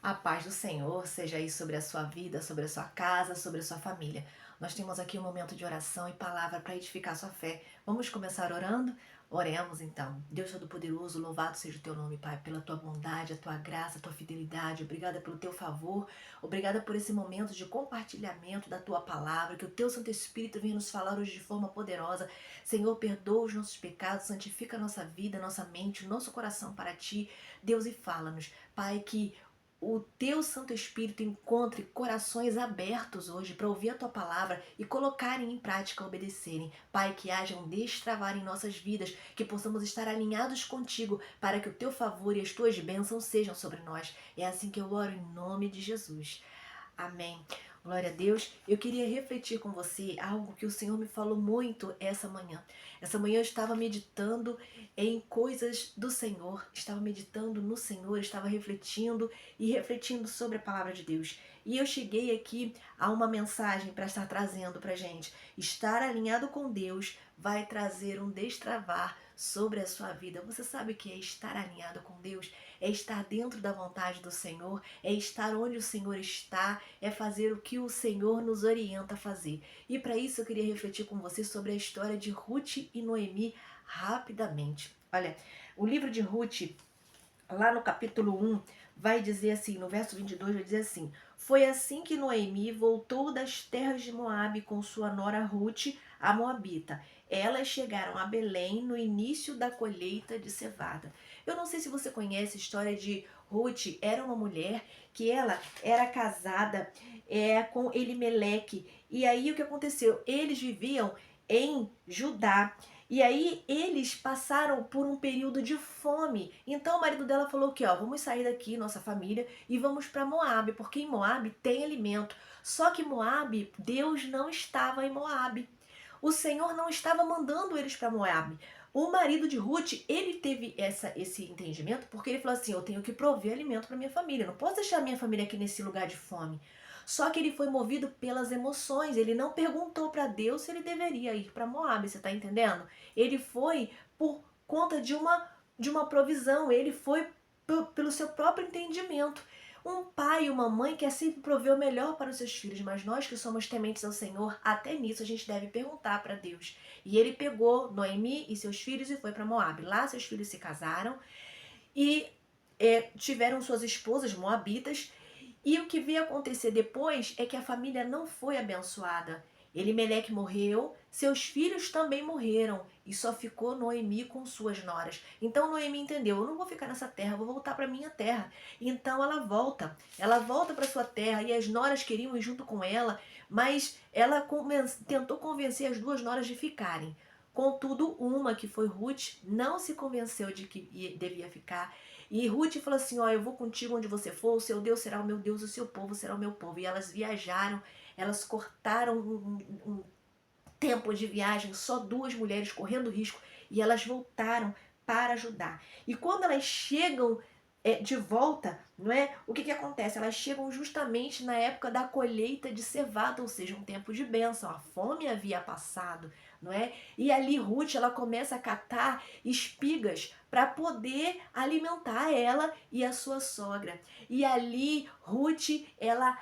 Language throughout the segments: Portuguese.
A paz do Senhor seja aí sobre a sua vida, sobre a sua casa, sobre a sua família. Nós temos aqui um momento de oração e palavra para edificar a sua fé. Vamos começar orando? Oremos então. Deus Todo-Poderoso, louvado seja o teu nome, Pai, pela tua bondade, a tua graça, a tua fidelidade. Obrigada pelo teu favor. Obrigada por esse momento de compartilhamento da tua palavra. Que o teu Santo Espírito venha nos falar hoje de forma poderosa. Senhor, perdoa os nossos pecados, santifica a nossa vida, a nossa mente, o nosso coração para ti. Deus, e fala-nos, Pai, que o teu Santo Espírito encontre corações abertos hoje para ouvir a tua palavra e colocarem em prática, obedecerem. Pai, que haja um destravar em nossas vidas, que possamos estar alinhados contigo para que o teu favor e as tuas bênçãos sejam sobre nós. É assim que eu oro em nome de Jesus. Amém. Glória a Deus. Eu queria refletir com você algo que o Senhor me falou muito essa manhã. Essa manhã eu estava meditando em coisas do Senhor, estava meditando no Senhor, estava refletindo e refletindo sobre a palavra de Deus. E eu cheguei aqui a uma mensagem para estar trazendo para gente. Estar alinhado com Deus vai trazer um destravar sobre a sua vida. Você sabe o que é estar alinhado com Deus? É estar dentro da vontade do Senhor, é estar onde o Senhor está, é fazer o que o Senhor nos orienta a fazer. E para isso eu queria refletir com você sobre a história de Ruth e Noemi rapidamente. Olha, o livro de Ruth, lá no capítulo 1, vai dizer assim, no verso 22, vai dizer assim: Foi assim que Noemi voltou das terras de Moabe com sua nora Ruth, a Moabita. Elas chegaram a Belém no início da colheita de cevada. Eu não sei se você conhece a história de Ruth. Era uma mulher que ela era casada com Elimeleque. E aí o que aconteceu? Eles viviam em Judá. E aí eles passaram por um período de fome. Então o marido dela falou que, ó, vamos sair daqui, nossa família, e vamos para Moabe, porque em Moabe tem alimento. Só que Moabe, Deus não estava em Moabe. O Senhor não estava mandando eles para Moabe. O marido de Ruth, ele teve esse entendimento porque ele falou assim: eu tenho que prover alimento para minha família, eu não posso deixar minha família aqui nesse lugar de fome. Só que ele foi movido pelas emoções, ele não perguntou para Deus se ele deveria ir para Moab, você está entendendo? Ele foi por conta de uma provisão, ele foi pelo seu próprio entendimento. Um pai e uma mãe quer sempre prover o melhor para os seus filhos, mas nós que somos tementes ao Senhor, até nisso a gente deve perguntar para Deus. E ele pegou Noemi e seus filhos e foi para Moab. Lá seus filhos se casaram e tiveram suas esposas moabitas. E o que veio acontecer depois é que a família não foi abençoada. Elimeleque morreu, seus filhos também morreram e só ficou Noemi com suas noras. Então Noemi entendeu: eu não vou ficar nessa terra, vou voltar para minha terra. Então ela volta para sua terra e as noras queriam ir junto com ela, mas ela tentou convencer as duas noras de ficarem. Contudo, uma, que foi Ruth, não se convenceu de que devia ficar. E Ruth falou assim: ó, eu vou contigo onde você for, o seu Deus será o meu Deus, o seu povo será o meu povo. E elas viajaram, elas cortaram um tempo de viagem, só duas mulheres correndo risco, e elas voltaram para Judá. E quando elas chegam de volta, não é? O que acontece? Elas chegam justamente na época da colheita de cevada, ou seja, um tempo de bênção. A fome havia passado, não é? E ali Ruth, ela começa a catar espigas para poder alimentar ela e a sua sogra. E ali Ruth, ela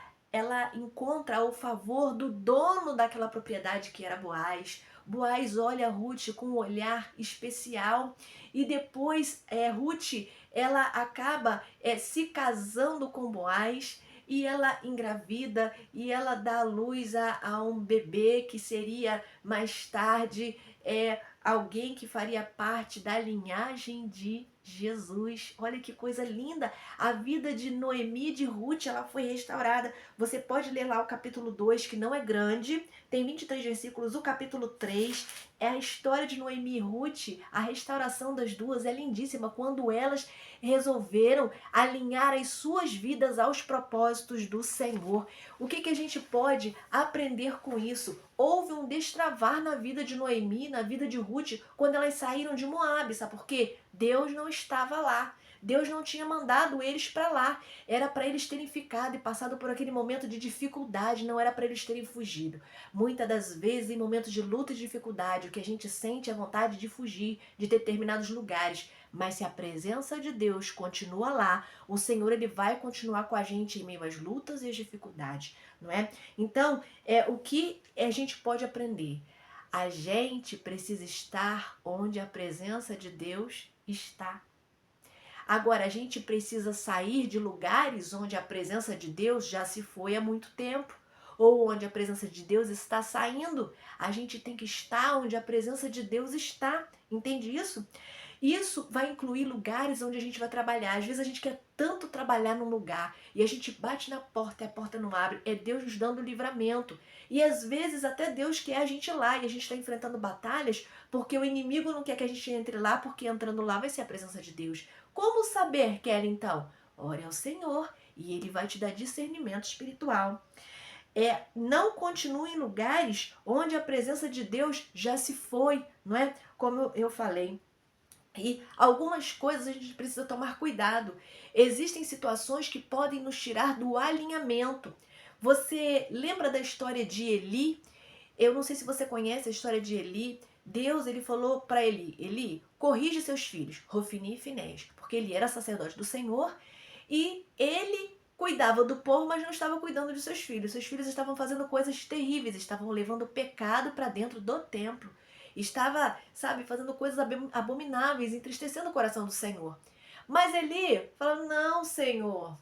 encontra o favor do dono daquela propriedade, que era Boaz. Boaz olha Ruth com um olhar especial e depois Ruth, ela acaba se casando com Boaz e ela engravida e ela dá luz a um bebê que seria mais tarde alguém que faria parte da linhagem de Jesus. Olha que coisa linda! A vida de Noemi e de Ruth, ela foi restaurada. Você pode ler lá o capítulo 2, que não é grande, tem 23 versículos. O capítulo 3 é a história de Noemi e Ruth. A restauração das duas é lindíssima, quando elas resolveram alinhar as suas vidas aos propósitos do Senhor. O que a gente pode aprender com isso? Houve um destravar na vida de Noemi, na vida de Ruth, quando elas saíram de Moabe. Sabe por quê? Deus não estava lá. Deus não tinha mandado eles para lá. Era para eles terem ficado e passado por aquele momento de dificuldade, não era para eles terem fugido. Muitas das vezes, em momentos de luta e dificuldade, o que a gente sente é a vontade de fugir de determinados lugares. Mas se a presença de Deus continua lá, o Senhor ele vai continuar com a gente em meio às lutas e às dificuldades, não é? Então, o que a gente pode aprender? A gente precisa estar onde a presença de Deus está. Agora, a gente precisa sair de lugares onde a presença de Deus já se foi há muito tempo, ou onde a presença de Deus está saindo. A gente tem que estar onde a presença de Deus está. Entende isso? Isso vai incluir lugares onde a gente vai trabalhar. Às vezes a gente quer tanto trabalhar num lugar e a gente bate na porta e a porta não abre. É Deus nos dando livramento. E às vezes até Deus quer a gente lá e a gente está enfrentando batalhas porque o inimigo não quer que a gente entre lá, porque entrando lá vai ser a presença de Deus. Como saber, Kelly, então? Ore ao Senhor e Ele vai te dar discernimento espiritual. Não continue em lugares onde a presença de Deus já se foi, não é? Como eu falei. E algumas coisas a gente precisa tomar cuidado. Existem situações que podem nos tirar do alinhamento. Você lembra da história de Eli? Eu não sei se você conhece a história de Eli. Deus, ele falou para Eli, Eli, corrige seus filhos, Rofini e Finés, porque ele era sacerdote do Senhor e ele cuidava do povo, mas não estava cuidando de seus filhos. Seus filhos estavam fazendo coisas terríveis, estavam levando pecado para dentro do templo. Estava, sabe, fazendo coisas abomináveis, entristecendo o coração do Senhor. Mas Eli falou, não, Senhor,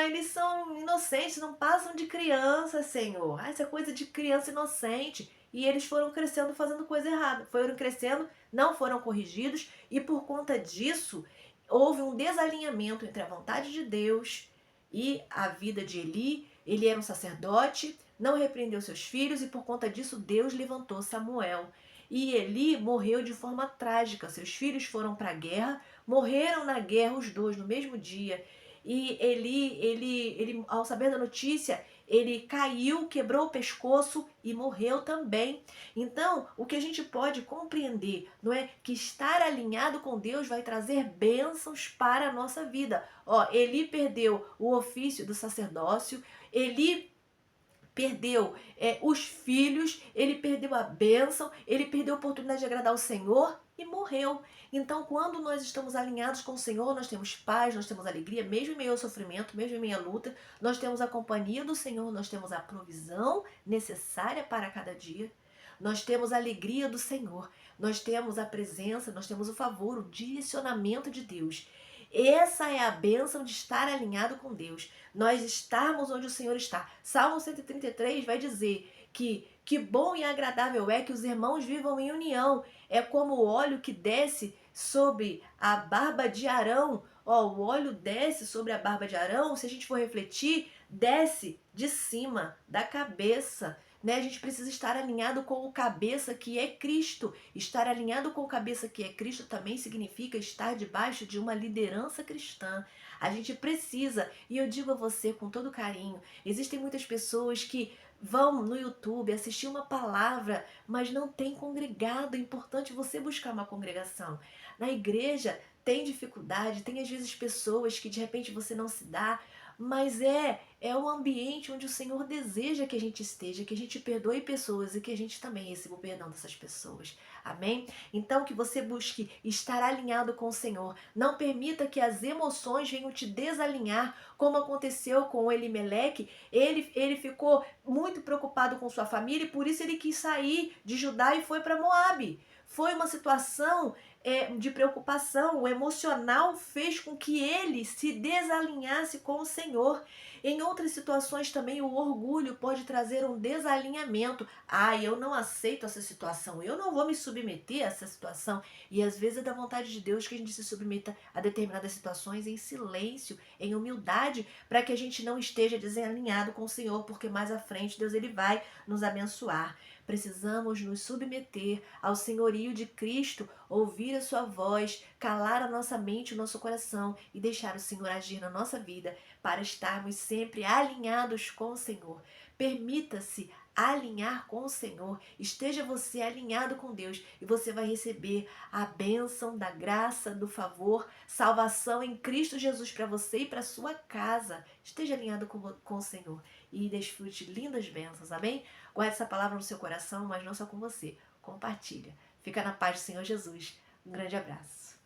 eles são inocentes, não passam de criança, Senhor. Isso é coisa de criança inocente. E eles foram crescendo fazendo coisa errada. Foram crescendo, não foram corrigidos. E por conta disso, houve um desalinhamento entre a vontade de Deus e a vida de Eli. Ele era um sacerdote, não repreendeu seus filhos. E por conta disso, Deus levantou Samuel. E Eli morreu de forma trágica. Seus filhos foram para a guerra, morreram na guerra os dois no mesmo dia. E ele, ao saber da notícia, ele caiu, quebrou o pescoço e morreu também. Então, o que a gente pode compreender, não é que estar alinhado com Deus vai trazer bênçãos para a nossa vida. Eli perdeu o ofício do sacerdócio, Eli perdeu os filhos, ele perdeu a bênção, ele perdeu a oportunidade de agradar o Senhor e morreu. Então, quando nós estamos alinhados com o Senhor, nós temos paz, nós temos alegria, mesmo em meio ao sofrimento, mesmo em meio à luta, nós temos a companhia do Senhor, nós temos a provisão necessária para cada dia, nós temos a alegria do Senhor, nós temos a presença, nós temos o favor, o direcionamento de Deus. Essa é a bênção de estar alinhado com Deus. Nós estarmos onde o Senhor está. Salmo 133 vai dizer que bom e agradável é que os irmãos vivam em união. É como o óleo que desce sobre a barba de Arão. O óleo desce sobre a barba de Arão, se a gente for refletir, desce de cima, da cabeça. Né? A gente precisa estar alinhado com o cabeça que é Cristo. Estar alinhado com o cabeça que é Cristo também significa estar debaixo de uma liderança cristã. A gente precisa, e eu digo a você com todo carinho, existem muitas pessoas que vão no YouTube assistir uma palavra, mas não tem congregado. É importante você buscar uma congregação. Na igreja tem dificuldade, tem às vezes pessoas que de repente você não se dá, mas é um ambiente onde o Senhor deseja que a gente esteja, que a gente perdoe pessoas e que a gente também receba o perdão dessas pessoas. Amém? Então que você busque estar alinhado com o Senhor. Não permita que as emoções venham te desalinhar, como aconteceu com Elimeleque. Ele ficou muito preocupado com sua família e por isso ele quis sair de Judá e foi para Moabe. Foi uma situação de preocupação. O emocional fez com que ele se desalinhasse com o Senhor. Em outras situações também o orgulho pode trazer um desalinhamento. Eu não aceito essa situação, eu não vou me submeter a essa situação. E às vezes é da vontade de Deus que a gente se submeta a determinadas situações em silêncio, em humildade, para que a gente não esteja desalinhado com o Senhor, porque mais à frente Deus ele vai nos abençoar. Precisamos nos submeter ao senhorio de Cristo, ouvir a sua voz, calar a nossa mente e o nosso coração e deixar o Senhor agir na nossa vida para estarmos sempre alinhados com o Senhor. Permita-se alinhar com o Senhor. Esteja você alinhado com Deus e você vai receber a bênção da graça, do favor, salvação em Cristo Jesus para você e para sua casa. Esteja alinhado com o Senhor e desfrute lindas bênçãos, amém? Guarde essa palavra no seu coração, mas não só com você. Compartilha. Fica na paz do Senhor Jesus. Um grande abraço.